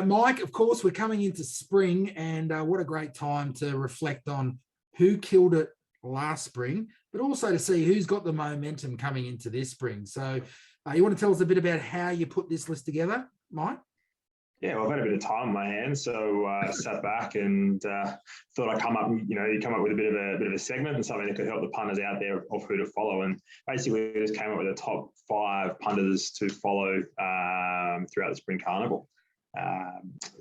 Mike, of course, we're coming into spring, and what a great time to reflect on who killed it last spring, but also to see who's got the momentum coming into this spring. So you want to tell us a bit about how you put this list together, Mike? Yeah, well, I've had a bit of time on my hands, so I sat back and thought I'd come up with a bit of a segment and something that could help the punters out there of who to follow. And basically, we just came up with the top 5 punters to follow throughout the spring carnival.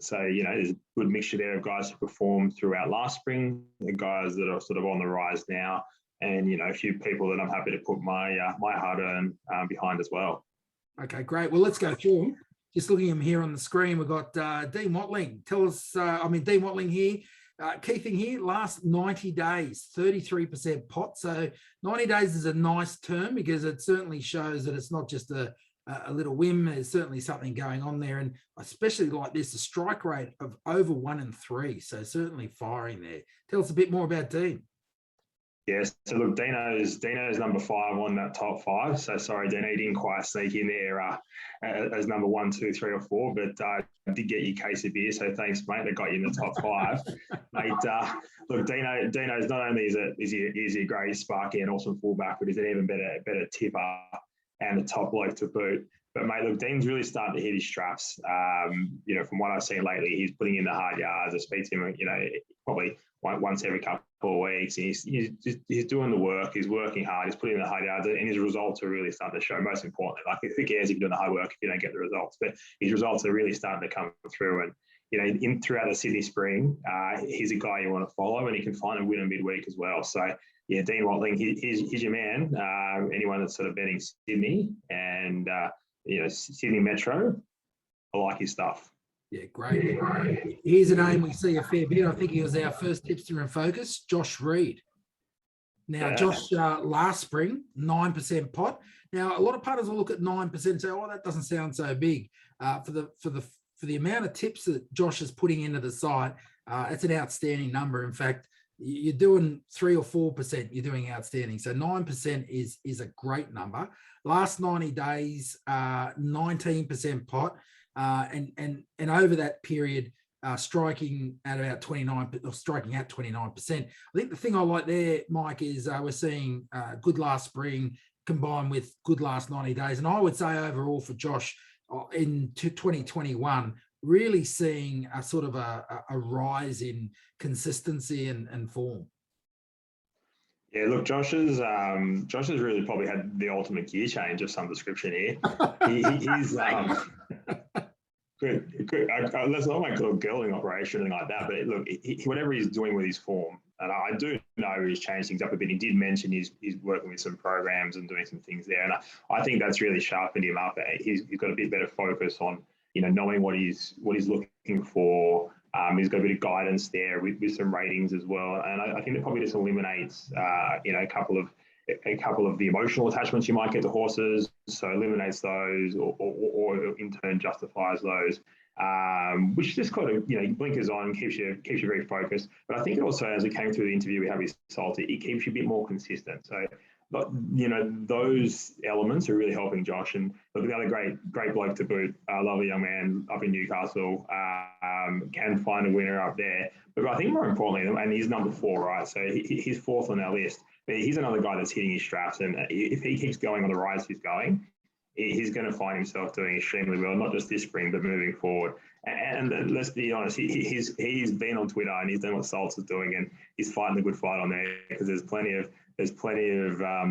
So there's a good mixture there of guys who performed throughout last spring, the guys that are sort of on the rise now, and a few people that I'm happy to put my hard-earned behind as well. Okay, great. Well, let's go through them. Just looking at them here on the screen, we've got Dean Watling. Tell us, Dean Watling here. Key thing here, last 90 days, 33% pot. So 90 days is a nice term because it certainly shows that it's not just a little whim. There's certainly something going on there. And especially like this, a strike rate of over 1 in 3. So certainly firing there. Tell us a bit more about Dean. Yes, so look, Dino's number 5 on that top 5. So sorry, Dino, you didn't quite sneak in there as number 1, 2, 3, or 4, but I did get you a case of beer. So thanks, mate. That got you in the top 5, mate. Look, Dino's not only is he a great sparky and awesome fullback, but he's an even better tipper and a top bloke to boot. But mate, look, Dean's really starting to hit his straps. From what I've seen lately, he's putting in the hard yards. I speak to him, probably once every couple of weeks. He's doing the work. He's working hard. He's putting in the hard yards, and his results are really starting to show. Most importantly, like who cares if you're doing the hard work if you don't get the results? But his results are really starting to come through. And throughout the Sydney spring, he's a guy you want to follow, and he can find a winner midweek as well. So yeah, Dean Watling, he's your man. Anyone that's sort of betting Sydney and Sydney Metro, I like his stuff. Yeah, great. Here's a name we see a fair bit. I think he was our first tipster in focus, Josh Reed. Now, yeah. Josh, last spring, 9% pot. Now, a lot of punters will look at 9% and say, "Oh, that doesn't sound so big." For the amount of tips that Josh is putting into the site, it's an outstanding number. In fact, you're doing 3 or 4%, you're doing outstanding. So 9% is a great number. Last 90 days, 19% pot. And over that period, striking at about 29%. I think the thing I like there, Mike, is we're seeing good last spring combined with good last 90 days. And I would say overall for Josh in 2021, really seeing a sort of a rise in consistency and form. Yeah, look, Josh has really probably had the ultimate gear change of some description here. He's good. That's not like a girling operation or anything like that. But look, whatever he's doing with his form, and I do know he's changed things up a bit. He did mention he's working with some programs and doing some things there, and I think that's really sharpened him up. He's got a bit better focus on knowing what he's looking for. He's got a bit of guidance there with some ratings as well, and I think it probably just eliminates a couple of the emotional attachments you might get to horses. So eliminates those, or in turn justifies those, which just kind of blinkers on, keeps you very focused. But I think it also, as it came through the interview we have with Salty, it keeps you a bit more consistent. So those elements are really helping Josh. And look, another great bloke to boot, lovely young man up in Newcastle, can find a winner up there. But I think more importantly, and he's number 4, right? So he's 4th on our list. But he's another guy that's hitting his straps, and if he keeps going on the rise he's going, he's going to find himself doing extremely well, not just this spring, but moving forward. And let's be honest, he's been on Twitter and he's done what Salts is doing, and he's fighting the good fight on there, because there's plenty of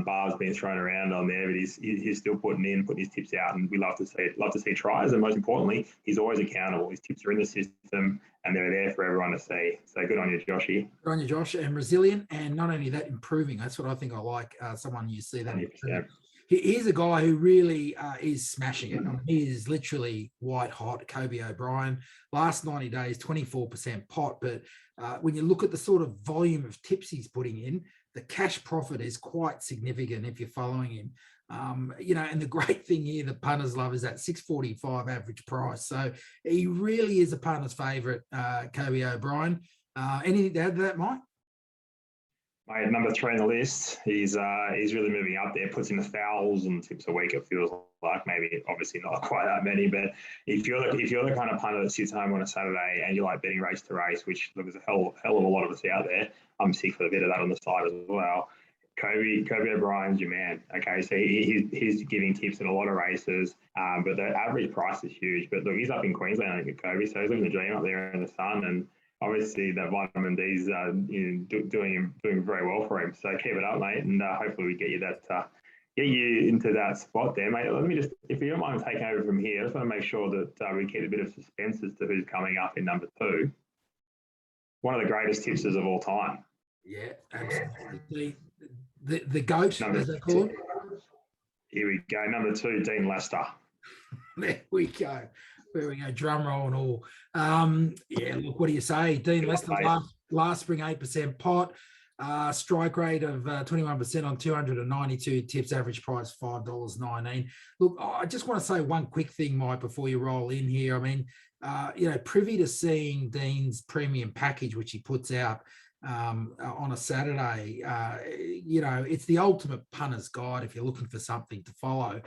bars being thrown around on there, but he's still putting his tips out, and we love to see tries. And most importantly, he's always accountable. His tips are in the system, and they're there for everyone to see. So good on you, Joshy. Good on you, Josh, and resilient, and not only that, improving. That's what I think I like. Someone you see that. He's a guy who really is smashing it. I mean, he is literally white hot. Kobe O'Brien, last 90 days, 24% pot. But when you look at the sort of volume of tips he's putting in, the cash profit is quite significant if you're following him. And the great thing here that punters love is that 645 average price. So he really is a punter's favourite, Kobe O'Brien. Anything to add to that, Mike? Mate, number 3 on the list. He's really moving up there. Puts in 1,000 tips a week. It feels like, maybe obviously not quite that many, but if you're the kind of punter that sits home on a Saturday and you like betting race to race, which look, there's a hell of a lot of us out there. I'm sick for a bit of that on the side as well. Kobe O'Brien's your man. Okay, so he's giving tips in a lot of races, but the average price is huge. But look, he's up in Queensland, I think, Kobe, so he's living the dream up there in the sun, and obviously the vitamin D's doing very well for him. So keep it up, mate, and hopefully we get you into that spot there, mate. Let me just, if you don't mind taking over from here, I just want to make sure that we keep a bit of suspense as to who's coming up in number 2. One of the greatest tipsters of all time. Yeah, absolutely. The GOAT, as they call it. Here we go. Number 2, Dean Lester. There we go. Drum roll and all. Yeah, look, what do you say? Dean Lester last spring 8% pot, strike rate of 21% on 292 tips, average price $5.19. Look, I just want to say one quick thing, Mike, before you roll in here. I mean, privy to seeing Dean's premium package, which he puts out on a Saturday, it's the ultimate punter's guide if you're looking for something to follow.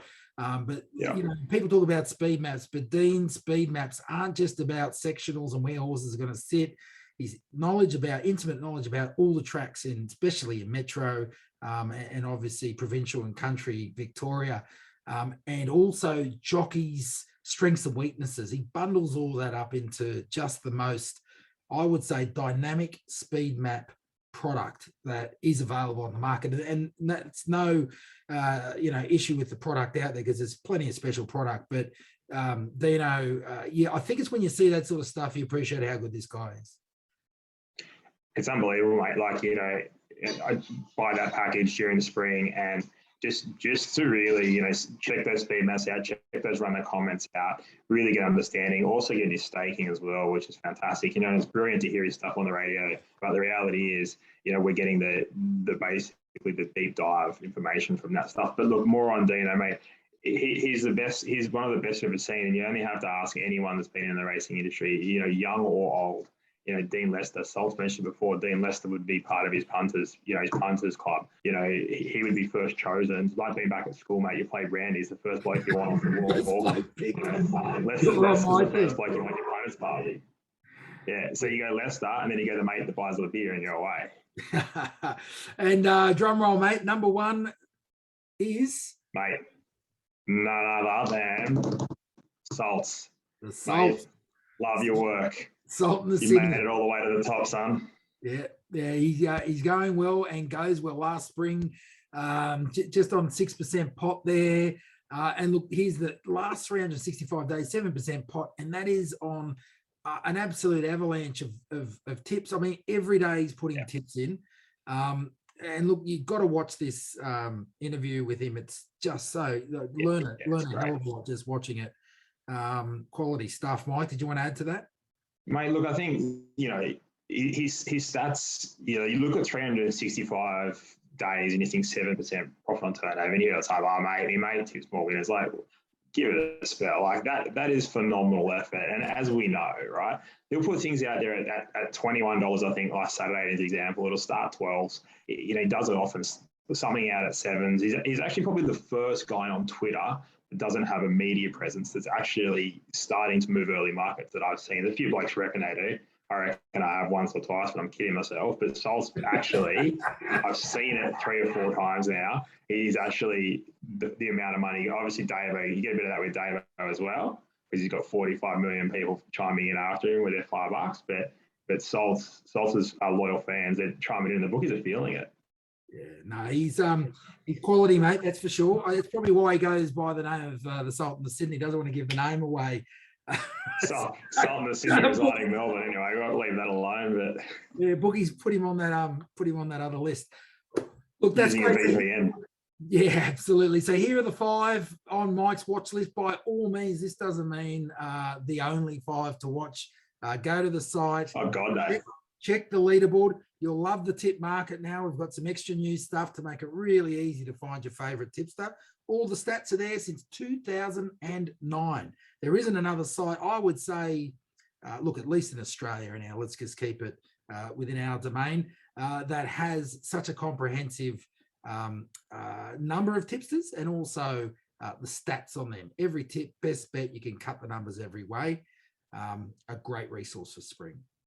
People talk about speed maps, but Dean's speed maps aren't just about sectionals and where horses are going to sit. His intimate knowledge about all the tracks, especially in Metro and obviously provincial and country Victoria, and also jockeys' strengths and weaknesses. He bundles all that up into just the most, I would say, dynamic speed map product that is available on the market, and that's no issue with the product out there, because there's plenty of special product. But Dino, I think it's when you see that sort of stuff you appreciate how good this guy is. It's unbelievable, mate. Like, I buy that package during the spring, and just to really, check those speed maps out, check those runner comments out, really get understanding, also get his staking as well, which is fantastic. It's brilliant to hear his stuff on the radio, but the reality is, we're getting the basically the deep dive information from that stuff. But look, more on Dino, mate. He's the best. He's one of the best I've ever seen, and you only have to ask anyone that's been in the racing industry, young or old. Dean Lester, Salt's mentioned before, Dean Lester would be part of his punters, his punters club. He would be first chosen. It's like being back at school, mate. You played Randy's, the first bloke you want off the wall. Lester's the first bloke you want your punters party. Yeah, so you go Lester, and then you go the mate that buys the beer, and you're away. And drum roll, mate. Number 1 is? Mate, none other than Salts. The Salt. Mate, love your work. Salt in the You Sydney. made it all the way to the top, son. Yeah, he's going well and goes well. Last spring, just on 6% pot there. And look, here's the last 365 days, 7% pot, and that is on an absolute avalanche of tips. I mean, every day he's putting tips in. And look, you've got to watch this interview with him. It's just so learn a hell of a lot just watching it. Quality stuff. Mike, did you want to add to that? Mate, look, I think, his stats, you look at 365 days and you think 7% profit on turnover, and you're like, oh, mate, he made 2 small winners. Like, give it a spell. Like, that is phenomenal effort. And as we know, right, he'll put things out there at $21, I think, last Saturday as an example. It'll start 12s. He does it often, something out at 7s. He's actually probably the first guy on Twitter that doesn't have a media presence that's actually starting to move early markets that I've seen. A few blokes reckon they do. I reckon I have once or twice, but I'm kidding myself. But Salt's actually, I've seen it 3 or 4 times now. He's actually the amount of money. Obviously, Davo, you get a bit of that with Davo as well, because he's got 45 million people chiming in after him with their $5. But Salt's loyal fans, they're chiming in. The bookies are feeling it. Yeah, no, he's quality, mate. That's for sure. It's probably why he goes by the name of the Salt in the Sydney. He doesn't want to give the name away. Salt in the Sydney residing Melbourne. Anyway, we won't leave that alone. But yeah, bookies put him on that other list. Look, that's great. Yeah, absolutely. So here are the 5 on Mike's watch list. By all means, this doesn't mean the only 5 to watch. Go to the site. Oh God, no. Check the leaderboard. You'll love the tip market now. We've got some extra new stuff to make it really easy to find your favorite tipster. All the stats are there since 2009. There isn't another site, I would say, look, at least in Australia anyhow. Let's just keep it within our domain. that has such a comprehensive number of tipsters and also the stats on them. Every tip, best bet, you can cut the numbers every way. A great resource for spring.